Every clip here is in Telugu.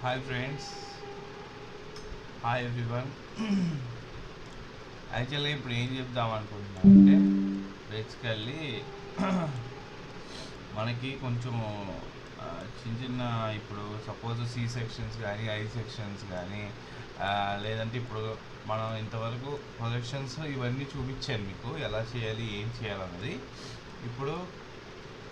Hi friends, hi everyone. యాక్చువల్గా ఇప్పుడు ఏం చెప్దాం అనుకుంటున్నా అంటే బేసికల్లీ మనకి కొంచెము చిన్న చిన్న ఇప్పుడు సపోజ్ సి సెక్షన్స్ కానీ ఐ సెక్షన్స్ కానీ లేదంటే ఇప్పుడు మనం ఇంతవరకు ప్రొజెక్షన్స్ ఇవన్నీ చూపించాను మీకు ఎలా చేయాలి ఏం చేయాలన్నది. ఇప్పుడు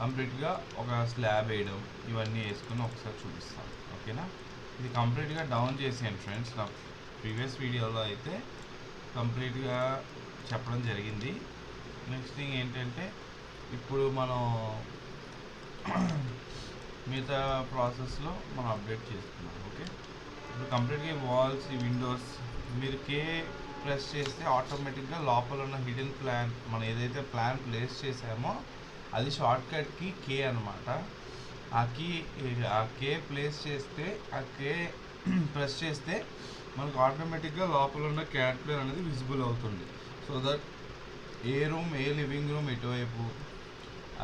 కంప్లీట్గా ఒక స్లాబ్ వేయడం ఇవన్నీ వేసుకుని ఒకసారి చూపిస్తాం, ఓకేనా. ఇది కంప్లీట్గా డౌన్ చేసాను ఫ్రెండ్స్. నా ప్రీవియస్ వీడియోలో అయితే కంప్లీట్గా చెప్పడం జరిగింది. నెక్స్ట్ థింగ్ ఏంటంటే ఇప్పుడు మనం మిగతా ప్రాసెస్లో మనం అప్డేట్ చేస్తున్నాం, ఓకే. ఇప్పుడు కంప్లీట్గా వాల్స్, ఈ విండోస్ మీరు ప్రెస్ చేస్తే ఆటోమేటిక్గా లోపల ఉన్న హిడెన్ ప్లాన్ మనం ఏదైతే ప్లాన్ ప్లేస్ చేసామో అది షార్ట్కట్కి కే అనమాట. ఆ కే ప్లేస్ చేస్తే ఆ కే ప్రెస్ చేస్తే మనకు ఆటోమేటిక్గా లోపల ఉన్న క్యాట్ ప్లేన్ అనేది విజిబుల్ అవుతుంది. So that A living room ఎటువైపు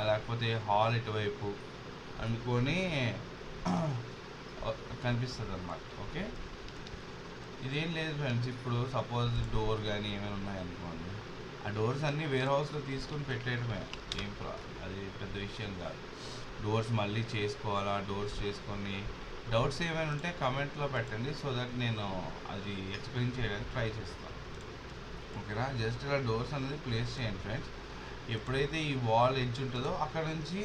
లేకపోతే హాల్ ఎటువైపు అనుకొని కనిపిస్తుంది అన్నమాట, ఓకే. ఇదేం లేదు ఫ్రెండ్స్, ఇప్పుడు సపోజ్ డోర్ కానీ ఏమైనా ఉన్నాయనుకోండి, ఆ డోర్స్ అన్నీ వేర్ హౌస్లో తీసుకొని పెట్టేయడమే, అది పెద్ద విషయం కాదు. డోర్స్ మళ్ళీ చేసుకోవాలా, డోర్స్ చేసుకొని డౌట్స్ ఏమైనా ఉంటే కమెంట్లో పెట్టండి, సో దట్ నేను అది ఎక్స్ప్లెయిన్ చేయడానికి ట్రై చేస్తాను, ఓకేనా. జస్ట్ ఇలా డోర్స్ అనేది ప్లేస్ చేయండి ఫ్రెండ్స్. ఎప్పుడైతే ఈ వాల్ ఎడ్జ్ ఉంటుందో అక్కడ నుంచి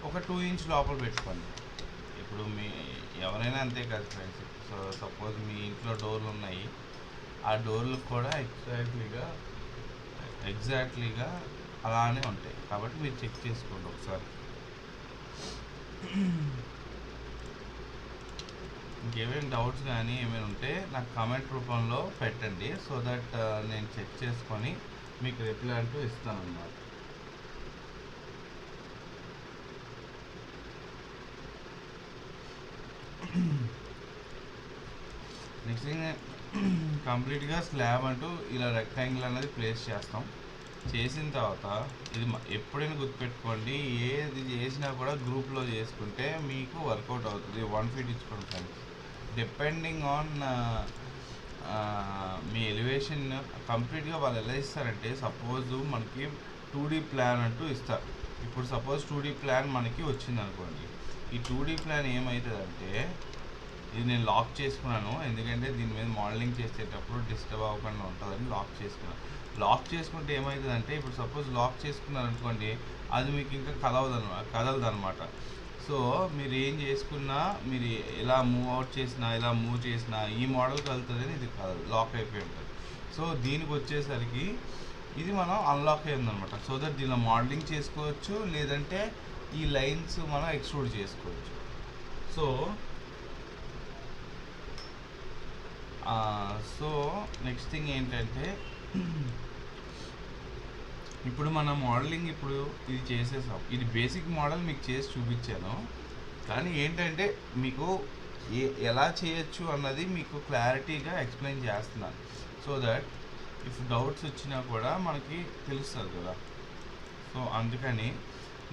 ఒక 2 ఇంచ్ లోపల పెట్టుకోండి. ఇప్పుడు ఎవరైనా అంతే కదా ఫ్రెండ్స్. సో సపోజ్ మీ ఇంట్లో డోర్లు ఉన్నాయి, ఆ డోర్లకు కూడా ఎగ్జాక్ట్లీగా అలానే ఉంటాయి, కాబట్టి మీరు చెక్ చేసుకోండి ఒకసారి. ఇంకేమైనా డౌట్స్ కానీ ఏమైనా ఉంటే నాకు కామెంట్ రూపంలో పెట్టండి, సో దట్ నేను చెక్ చేసుకొని మీకు రిప్లై అంటూ ఇస్తాను అన్నమాట. నెక్స్ట్ థింగ్ కంప్లీట్గా స్లాబ్ అంటూ ఇలా రెక్టాంగిల్ అనేది ప్లేస్ చేస్తాం. చేసిన తర్వాత ఇది ఎప్పుడైనా గుర్తుపెట్టుకోండి, ఏది చేసినా కూడా గ్రూప్లో చేసుకుంటే మీకు వర్కౌట్ అవుతుంది. 1 ఫీట్ ఇచ్చుకోండి ఫ్రెండ్స్. డిపెండింగ్ ఆన్ మీ ఎలివేషన్ కంప్లీట్గా వాళ్ళు ఎలా ఇస్తారంటే, సపోజ్ మనకి 2D ప్లాన్ అంటూ ఇస్తారు. ఇప్పుడు సపోజ్ 2D ప్లాన్ మనకి వచ్చింది అనుకోండి, ఈ 2D ప్లాన్ ఏమవుతుందంటే, ఇది నేను లాక్ చేసుకున్నాను ఎందుకంటే దీని మీద మోడలింగ్ చేసేటప్పుడు డిస్టర్బ్ అవ్వకుండా ఉంటుందని లాక్ చేసుకున్నాను. లాక్ చేసుకుంటే ఏమవుతుందంటే, ఇప్పుడు సపోజ్ లాక్ చేసుకున్నారు అనుకోండి, అది మీకు ఇంకా కదలదు అనమాట. సో మీరు ఏం చేసుకున్నా, మీరు ఎలా మూవ్ చేసినా ఈ మోడల్ కలుగుతుంది, ఇది కదలదు, లాక్ అయిపోయి ఉంటుంది. సో దీనికి వచ్చేసరికి ఇది మనం అన్లాక్ అయిందనమాట. సో దట్ దీనిలో మోడలింగ్ చేసుకోవచ్చు, లేదంటే ఈ లైన్స్ మనం ఎక్స్ట్రూడ్ చేసుకోవచ్చు. సో నెక్స్ట్ థింగ్ ఏంటంటే, ఇప్పుడు మన మోడలింగ్ ఇప్పుడు ఇది చేసేసాం. ఇది బేసిక్ మోడల్ మీకు చేసి చూపించాను, కానీ ఏంటంటే మీకు ఎలా చేయొచ్చు అన్నది మీకు క్లారిటీగా ఎక్స్ప్లెయిన్ చేస్తున్నాను, సో దట్ ఇఫ్ డౌట్స్ వచ్చినా కూడా మనకి తెలుస్తుంది కదా. సో అందుకని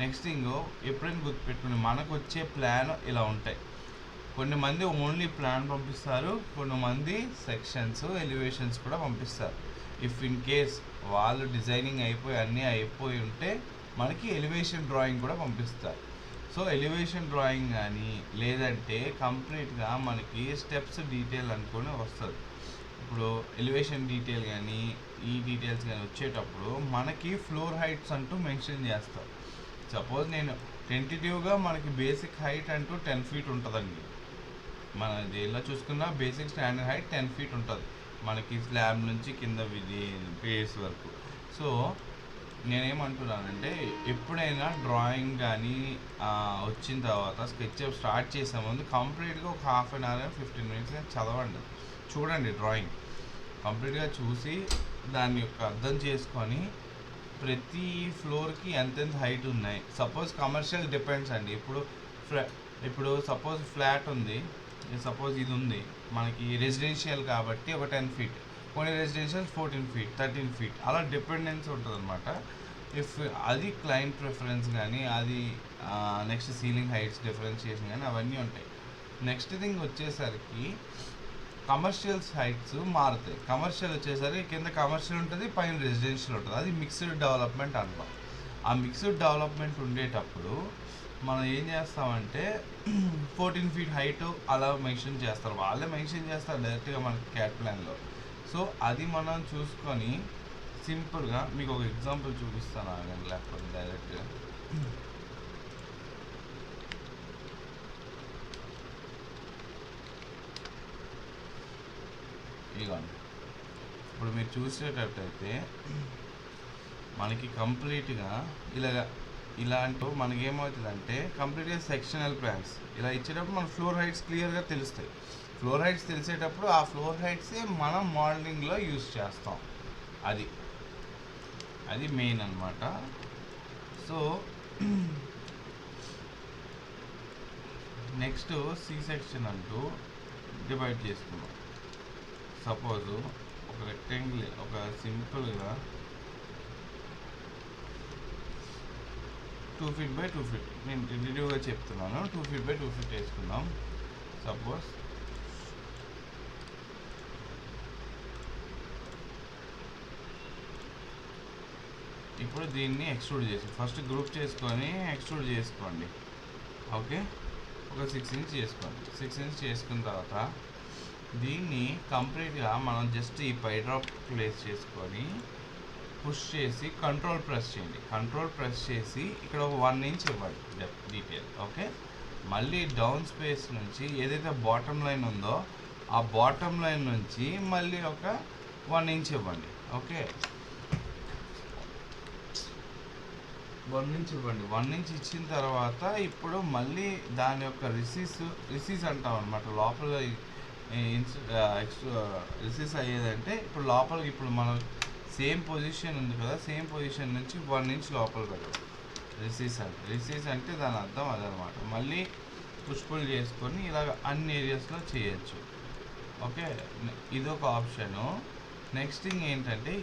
నెక్స్ట్ థింగ్ ఎప్పుడైనా గుర్తుపెట్టుకుని, మనకు వచ్చే ప్లాన్ ఇలా ఉంటాయి. కొంతమంది ఓన్లీ ప్లాన్ పంపిస్తారు, కొంతమంది సెక్షన్స్, ఎలివేషన్స్ కూడా పంపిస్తారు. ఇఫ్ ఇన్ కేస్ వాళ్ళు డిజైనింగ్ అన్నీ అయిపోయి ఉంటే మనకి ఎలివేషన్ డ్రాయింగ్ కూడా పంపిస్తారు. సో ఎలివేషన్ డ్రాయింగ్ కానీ లేదంటే కంప్లీట్గా మనకి స్టెప్స్ డీటెయిల్ అనుకొని వస్తుంది. ఇప్పుడు ఎలివేషన్ డీటెయిల్ కానీ ఈ డీటెయిల్స్ కానీ వచ్చేటప్పుడు మనకి ఫ్లోర్ హైట్స్ అంటూ మెన్షన్ చేస్తారు. సపోజ్ నేను టెంటేటివ్గా మనకి బేసిక్ హైట్ అంటూ 10 ఫీట్ ఉంటుందండి. మన దేనిలో చూసుకున్న బేసిక్ స్టాండర్డ్ హైట్ 10 ఫీట్ ఉంటుంది మనకి, స్లాబ్ నుంచి కింద బేస్ వరకు. సో నేనేమంటున్నానంటే, ఎప్పుడైనా డ్రాయింగ్ కానీ వచ్చిన తర్వాత స్కెచ్ స్టార్ట్ చేసే ముందు కంప్లీట్గా ఒక 1/2 అవర్ 15 మినిట్స్ చదవండి, చూడండి డ్రాయింగ్ కంప్లీట్గా చూసి దాని యొక్క అర్థం చేసుకొని ప్రతి ఫ్లోర్కి ఎంతెంత హైట్ ఉన్నాయి. సపోజ్ కమర్షియల్ డిపెండ్స్ అండి. ఇప్పుడు సపోజ్ ఫ్లాట్ ఉంది, సపోజ్ ఇది ఉంది మనకి రెసిడెన్షియల్ కాబట్టి ఒక 10 ఫీట్, కొన్ని రెసిడెన్షియల్ 14 ఫీట్ 13 ఫీట్ అలా డిపెండెన్స్ ఉంటుంది అనమాట. ఇఫ్ అది క్లయింట్ ప్రిఫరెన్స్ కానీ, అది నెక్స్ట్ సీలింగ్ హైట్స్ డిఫరెన్షియేషన్ కానీ అవన్నీ ఉంటాయి. నెక్స్ట్ థింగ్ వచ్చేసరికి కమర్షియల్ సైట్స్ మారుతాయి. కమర్షియల్ వచ్చేసరికి కింద కమర్షియల్ ఉంటుంది, పైన రెసిడెన్షియల్ ఉంటుంది. అది మిక్స్డ్ డెవలప్మెంట్ అంటాం. ఆ మిక్స్డ్ డెవలప్మెంట్ ఉండేటప్పుడు మనం ఏం చేస్తామంటే 14 feet హైట్ అలా మెన్షన్ చేస్తారు. వాళ్ళే మెన్షన్ చేస్తారు డైరెక్ట్గా మనకి క్యాట్ ప్లాన్లో. సో అది మనం చూసుకొని సింపుల్గా మీకు ఒక ఎగ్జాంపుల్ చూపిస్తాను ఆగండి, లేకపోతే డైరెక్ట్గా ఇదిగోండి. ఇప్పుడు మీరు చూసేటట్టయితే మనకి కంప్లీట్గా ఇలాంటి మనకి ఏమవుతుందంటే కంప్లీట్గా సెక్షనల్ ప్లాన్స్ ఇలా ఇచ్చేటప్పుడు మన ఫ్లోర్ హైట్స్ క్లియర్గా తెలుస్తాయి. ఫ్లోర్ హైట్స్ తెలిసేటప్పుడు ఆ ఫ్లోర్ హైట్సే మనం మోడలింగ్లో యూజ్ చేస్తాం. అది మెయిన్ అన్నమాట. సో నెక్స్ట్ సి సెక్షన్ అంటూ డివైడ్ చేసుకున్నాం. సపోజ్ ఒక రెక్టాంగిల్ ఒక సింపుల్గా 2 feet by 2 feet నేను టెంటేటివ్గా చెప్తున్నాను. 2 feet by 2 feet వేసుకుందాం. సపోజ్ ఇప్పుడు దీన్ని ఎక్స్ట్రూడ్ చేసి ఫస్ట్ గ్రూప్ చేసుకొని ఎక్స్ట్రూడ్ చేసుకోండి. ఓకే, ఒక 6 inch చేసుకోండి. 6 inch చేసుకున్న తర్వాత దీన్ని కంప్లీట్గా మనం జస్ట్ ఈ పై డ్రాప్ ప్లేస్ చేసుకొని పుష్ చేసి కంట్రోల్ ప్రెస్ చేయండి. కంట్రోల్ ప్రెస్ చేసి ఇక్కడ ఒక 1 inch ఇవ్వండి డీటెయిల్. ఓకే, మళ్ళీ డౌన్ స్పేస్ నుంచి ఏదైతే బాటమ్ లైన్ ఉందో ఆ బాటమ్ లైన్ నుంచి మళ్ళీ ఒక 1 inch ఇవ్వండి. ఓకే, 1 inch ఇవ్వండి. 1 inch ఇచ్చిన తర్వాత ఇప్పుడు మళ్ళీ దాని యొక్క రిసీస్ అంటాం అనమాట. లోపల రిసీస్ అయ్యేదంటే ఇప్పుడు లోపలికి ఇప్పుడు మనం సేమ్ పొజిషన్ ఉంది కదా, సేమ్ పొజిషన్ నుంచి 1 inch లోపల పెట్టాలి. రిసీస్ అంటే దాని అర్థం అదనమాట. మళ్ళీ పుష్పుల్ చేసుకొని ఇలాగ అన్ని ఏరియాస్లో చేయొచ్చు. ఓకే, ఇదొక ఆప్షను. నెక్స్ట్ థింగ్ ఏంటంటే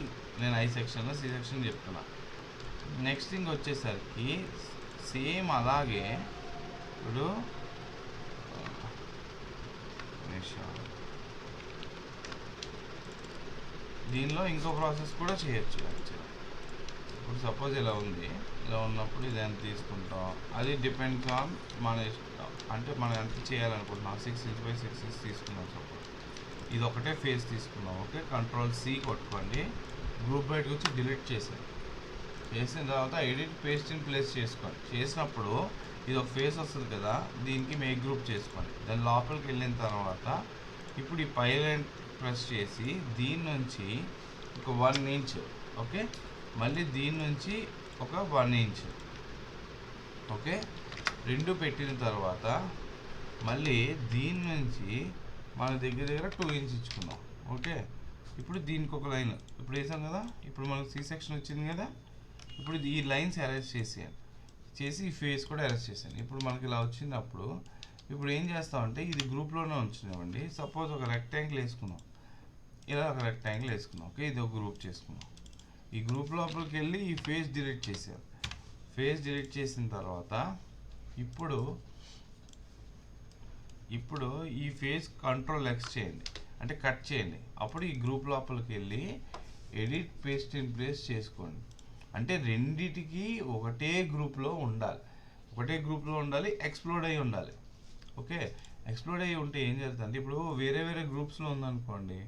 నేను ఐ సెక్షన్లో సి సెక్షన్ చెప్తున్నా. నెక్స్ట్ థింగ్ వచ్చేసరికి సేమ్ అలాగే ఇప్పుడు దీనిలో ఇంకో ప్రాసెస్ కూడా చేయొచ్చు యాక్చువల్లీ. ఇప్పుడు సపోజ్ ఇలా ఉంది, ఇలా ఉన్నప్పుడు ఇది ఎంత తీసుకుంటాం అది డిపెండ్స్ ఆన్ మన ఇష్టం. అంటే మనం ఎంత చేయాలనుకుంటున్నాం. 6 inch by 6 inch తీసుకున్నాం. సపోజ్ ఇది ఒకటే ఫేస్ తీసుకున్నాం. ఓకే, కంట్రోల్ సి కొట్టుకోండి. గ్రూప్ బయటకు వచ్చి డిలీట్ చేసాను. చేసిన తర్వాత ఎడిట్ పేస్ట్ ఇన్ ప్లేస్ చేసుకోండి. చేసినప్పుడు ఇది ఒక ఫేస్ వస్తుంది కదా, దీనికి మేక్ గ్రూప్ చేసుకోండి. దాని లోపలికి వెళ్ళిన తర్వాత ఇప్పుడు ఈ పై లైన్ ప్రెస్ చేసి దీని నుంచి ఒక 1 inch. ఓకే, మళ్ళీ దీని నుంచి ఒక 1 inch. ఓకే, రెండు పెట్టిన తర్వాత మళ్ళీ దీని నుంచి మన దగ్గర 2 inch ఇచ్చుకుందాం. ఓకే, ఇప్పుడు దీనికి ఒక లైన్ ఇప్పుడు వేసాం కదా, ఇప్పుడు మనకు సి సెక్షన్ వచ్చింది కదా. ఇప్పుడు ఈ లైన్స్ అరెస్ట్ చేసి ఈ ఫేస్ కూడా అరెస్ట్ చేశాను. ఇప్పుడు మనకి ఇలా వచ్చినప్పుడు ఇప్పుడు ఏం చేస్తామంటే ఇది గ్రూప్లోనే ఉంచున్నామండి. సపోజ్ ఒక రెక్టాంగిల్ వేసుకున్నాం, ఇలా ఒక రెక్టాంగిల్ వేసుకున్నాం. ఓకే, ఇది ఒక గ్రూప్ చేసుకున్నాం. ఈ గ్రూప్ లోపలికి వెళ్ళి ఈ ఫేస్ డిలీట్ చేసాం. ఫేస్ డిలీట్ చేసిన తర్వాత ఇప్పుడు ఈ ఫేస్ కంట్రోల్ ఎక్స్ చేయండి, అంటే కట్ చేయండి. అప్పుడు ఈ గ్రూప్ లోపలికి వెళ్ళి ఎడిట్ పేస్ట్ ఇన్ ప్లేస్ చేసుకోండి. అంటే రెండిటికి ఒకటే గ్రూప్లో ఉండాలి, ఎక్స్ప్లోడ్ అయ్యి ఉండాలి. ఓకే, ఎక్స్ప్లోడ్ అయ్యి ఉంటే ఏం జరుగుతుంది, ఇప్పుడు వేరే గ్రూప్స్లో ఉందనుకోండి,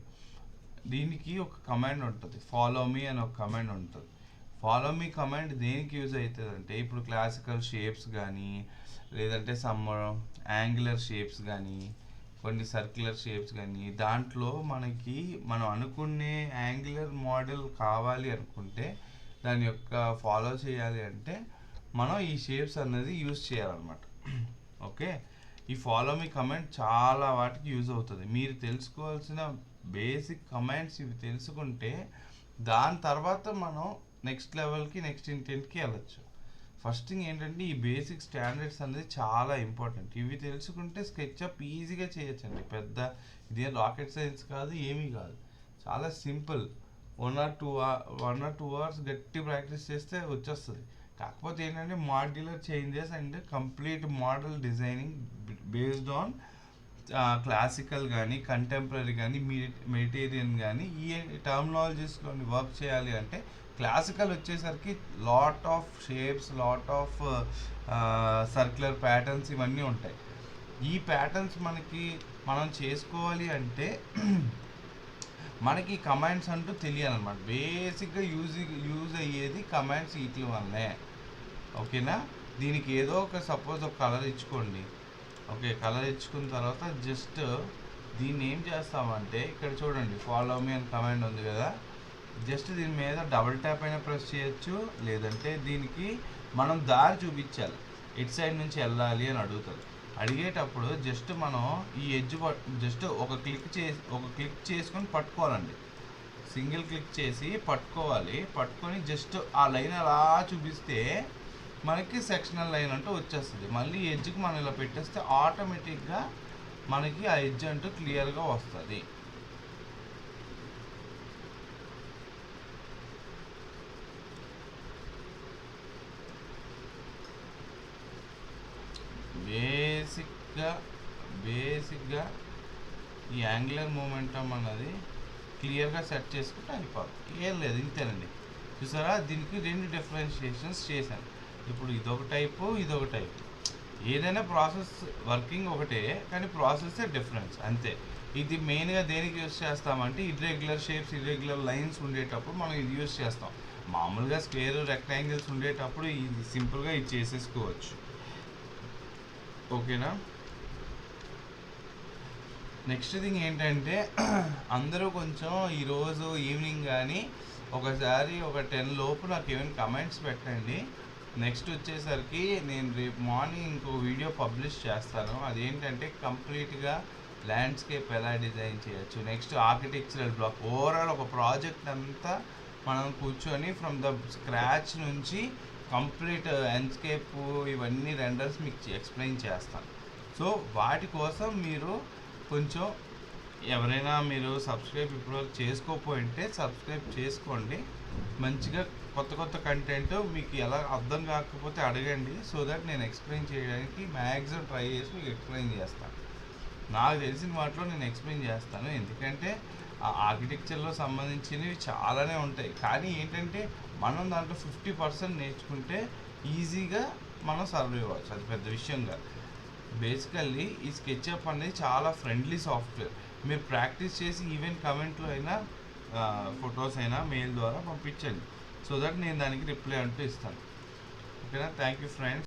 దీనికి ఒక కమాండ్ ఉంటుంది, ఫాలో మీ అని ఒక కమాండ్ ఉంటుంది. ఫాలో మీ కమాండ్ దేనికి యూజ్ అవుతుంది అంటే ఇప్పుడు క్లాసికల్ షేప్స్ కానీ లేదంటే సమ్ యాంగులర్ షేప్స్ కానీ కొన్ని సర్క్యులర్ షేప్స్ కానీ దాంట్లో మనం అనుకునే యాంగులర్ మోడల్ కావాలి అనుకుంటే దాని యొక్క ఫాలో చేయాలి అంటే మనం ఈ షేప్స్ అనేది యూజ్ చేయాలన్నమాట. ఓకే, ఈ ఫాలో మీ కమాండ్ చాలా వాటికి యూజ్ అవుతుంది. మీరు తెలుసుకోవాల్సిన బేసిక్ కమాండ్స్ ఇవి తెలుసుకుంటే దాని తర్వాత మనం నెక్స్ట్ లెవెల్కి నెక్స్ట్ ఇంటెంట్కి వెళ్ళచ్చు. ఫస్ట్ థింగ్ ఏంటంటే ఈ బేసిక్ స్టాండర్డ్స్ అనేది చాలా ఇంపార్టెంట్. ఇవి తెలుసుకుంటే స్కెచ్అప్ ఈజీగా చేయొచ్చండి. పెద్ద ఇదే రాకెట్ సైన్స్ కాదు, ఏమీ కాదు, చాలా సింపుల్. 1 or 2 hours గట్టి ప్రాక్టీస్ చేస్తే వచ్చేస్తుంది. కాకపోతే ఏంటంటే modular changes and complete model designing based on classical కానీ కంటెంపరీ కానీ మెడిటేరియన్ కానీ ఈ టర్మినాలజీస్లోని వర్క్ చేయాలి అంటే క్లాసికల్ వచ్చేసరికి lot of shapes, lot of circular patterns ఇవన్నీ ఉంటాయి. ఈ ప్యాటర్న్స్ మనం చేసుకోవాలి అంటే మనకి కమాండ్స్ అంటూ తెలియాలన్నమాట. బేసిక్గా యూజ్ అయ్యేది కమాండ్స్ వీటి వల్లనే. ఓకేనా? దీనికి ఏదో ఒక సపోజ్ ఒక కలర్ ఇచ్చుకోండి. ఓకే, కలర్ ఇచ్చుకున్న తర్వాత జస్ట్ దీన్ని ఏం చేస్తామంటే ఇక్కడ చూడండి, ఫాలో మీ అని కమాండ్ ఉంది కదా, జస్ట్ దీని మీద డబుల్ ట్యాప్ అయినా ప్రెస్ చేయొచ్చు, లేదంటే దీనికి మనం దారి చూపించాలి, ఇటు సైడ్ నుంచి వెళ్ళాలి అని అడుగుతుంది. అడిగేటప్పుడు జస్ట్ మనం ఈ ఎడ్జ్ జస్ట్ ఒక క్లిక్ చేసుకొని పట్టుకోవాలండి. సింగిల్ క్లిక్ చేసి పట్టుకోవాలి. పట్టుకొని జస్ట్ ఆ లైన్ అలా చూపిస్తే మనకి సెక్షనల్ లైన్ అంటూ వచ్చేస్తుంది. మళ్ళీ ఎడ్జ్కి మనం ఇలా పెట్టేస్తే ఆటోమేటిక్గా మనకి ఆ ఎడ్జ్ అంటూ క్లియర్గా వస్తుంది. బేసిక్గా ఈ యాంగులర్ మూమెంటం అన్నది క్లియర్గా సెట్ చేసుకుంటే అయిపోతుంది. ఏం లేదు, ఇంతేనండి. చూసారా, దీనికి 2 డిఫరెన్షియేషన్స్ చేశాను. ఇప్పుడు ఇదొక టైపు, ఇదొక టైపు. ఏదైనా ప్రాసెస్ వర్కింగ్ ఒకటే, కానీ ప్రాసెస్ డిఫరెన్స్ అంతే. ఇది మెయిన్గా దేనికి యూస్ చేస్తామంటే ఇర్రెగ్యులర్ షేప్స్, ఇర్రెగ్యులర్ లైన్స్ ఉండేటప్పుడు మనం ఇది యూస్ చేస్తాం. మామూలుగా స్క్వేర్, రెక్టాంగిల్స్ ఉండేటప్పుడు ఇది సింపుల్గా ఇది చేసేసుకోవచ్చు. ఓకేనా? నెక్స్ట్ థింగ్ ఏంటంటే అందరూ కొంచెం ఈరోజు ఈవినింగ్ కానీ ఒకసారి ఒక 10 లోపు నాకు ఏమైనా కమెంట్స్ పెట్టండి. నెక్స్ట్ వచ్చేసరికి నేను రేపు మార్నింగ్ ఇంకో వీడియో పబ్లిష్ చేస్తాను. అదేంటంటే కంప్లీట్గా ల్యాండ్స్కేప్ ఎలా డిజైన్ చేయొచ్చు, నెక్స్ట్ ఆర్కిటెక్చరల్ బ్లాక్, ఓవరాల్ ఒక ప్రాజెక్ట్ అంతా మనం కూర్చొని ఫ్రమ్ ద స్క్రాచ్ నుంచి కంప్లీట్ ల్యాండ్స్కేప్ ఇవన్నీ రెండర్స్ మీకు ఎక్స్ప్లెయిన్ చేస్తాను. సో వాటి కోసం మీరు కొంచెం ఎవరైనా మీరు సబ్స్క్రైబ్ ఇప్పటివరకు చేసుకోకపోయింటే సబ్స్క్రైబ్ చేసుకోండి. మంచిగా కొత్త కంటెంట్ మీకు ఎలా అర్థం కాకపోతే అడగండి, సో దట్ నేను ఎక్స్ప్లెయిన్ చేయడానికి మ్యాక్సిమం ట్రై చేసి మీకు ఎక్స్ప్లెయిన్ చేస్తాను. నాకు తెలిసిన వాటిలో నేను ఎక్స్ప్లెయిన్ చేస్తాను. ఎందుకంటే ఆ ఆర్కిటెక్చర్లో సంబంధించినవి చాలానే ఉంటాయి, కానీ ఏంటంటే మనం దాంట్లో 50% నేర్చుకుంటే ఈజీగా మనం సర్వైవ్ అవ్వచ్చు. అది పెద్ద విషయం కాదు. బేసికల్లీ ఈ స్కెచ్అప్ అనేది చాలా ఫ్రెండ్లీ సాఫ్ట్వేర్. మీరు ప్రాక్టీస్ చేసి ఈవెన్ కమెంట్లో అయినా ఫొటోస్ అయినా మెయిల్ ద్వారా పంపించండి, సో దట్ నేను దానికి రిప్లై అంటూ ఇస్తాను. ఓకేనా? Thank you friends.